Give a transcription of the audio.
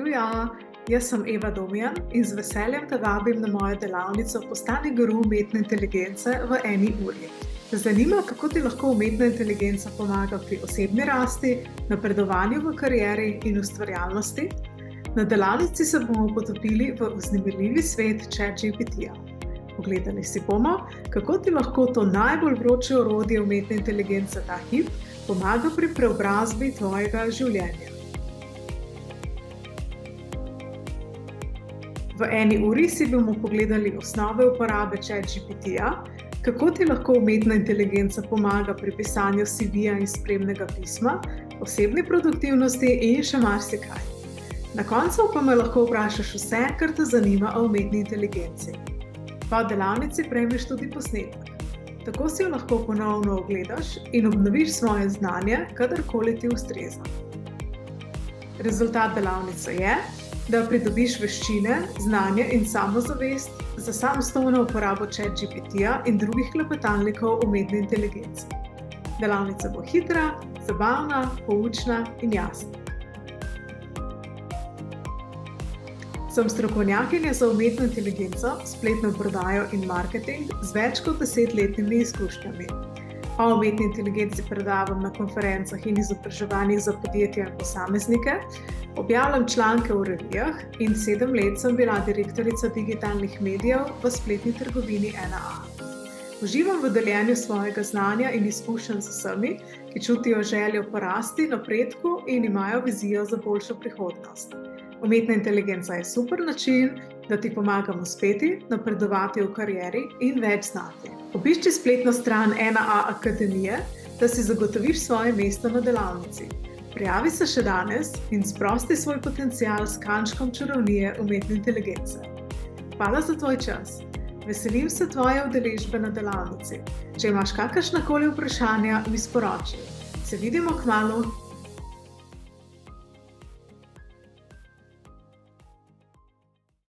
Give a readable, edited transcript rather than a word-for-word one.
Živijo, jaz sem Eva Domjan in z veseljem te vabim na mojo delavnico Postani guru umetne inteligence v eni uri. Te zanima, kako ti lahko umetna inteligenca pomaga pri osebni rasti, napredovanju v karieri in ustvarjalnosti? Na delavnici se bomo potopili v vznemirljivi svet ChatGPT-ja. Pogledali si bomo, kako ti lahko to najbolj vroče orodje umetne inteligence ta hip pomaga pri preobrazbi tvojega življenja. V eni uri si bomo pogledali osnove uporabe ChatGPT-ja, kako ti lahko umetna inteligenca pomaga pri pisanju CV-ja in spremnega pisma, osebni produktivnosti in še marsikaj. Na koncu pa me lahko vprašaš vse, kar te zanima o umetni inteligenci. Po delavnici prejmeš tudi posnetek. Tako si jo lahko ponovno ogledaš in obnoviš svoje znanje, kadarkoli ti ustreza. Rezultat delavnice je, da pridobiš veščine, znanje in samozavest za samostojno uporabo ChatGPT-ja in drugih klepetalnikov umetne inteligence. Delavnica bo hitra, zabavna, poučna in jasna. Sem strokovnjakinja za umetno inteligenco, spletno prodajo in marketing z več kot 10-letnimi izkušnjami. O umetni inteligenci predavam na konferencah in izobraževanjih za podjetja in posameznike, objavljam članke v revijah in 7 let sem bila direktorica digitalnih medijev v spletni trgovini 1A. Uživam v deljenju svojega znanja in izkušenj z vsemi, ki čutijo željo po rasti, napredku in imajo vizijo za boljšo prihodnost. Umetna inteligenca je super način, da ti pomagam uspeti, napredovati v karieri in več znati. Obišči spletno stran 1A Akademije, da si zagotoviš svoje mesto na delavnici. Prijavi se še danes in sprosti svoj potencial s kančkom čarovnije umetne inteligence. Hvala za tvoj čas. Veselim se tvoje udeležbe na delavnici. Če imaš kakršnakoli vprašanja, mi sporoči. Se vidimo kmalu.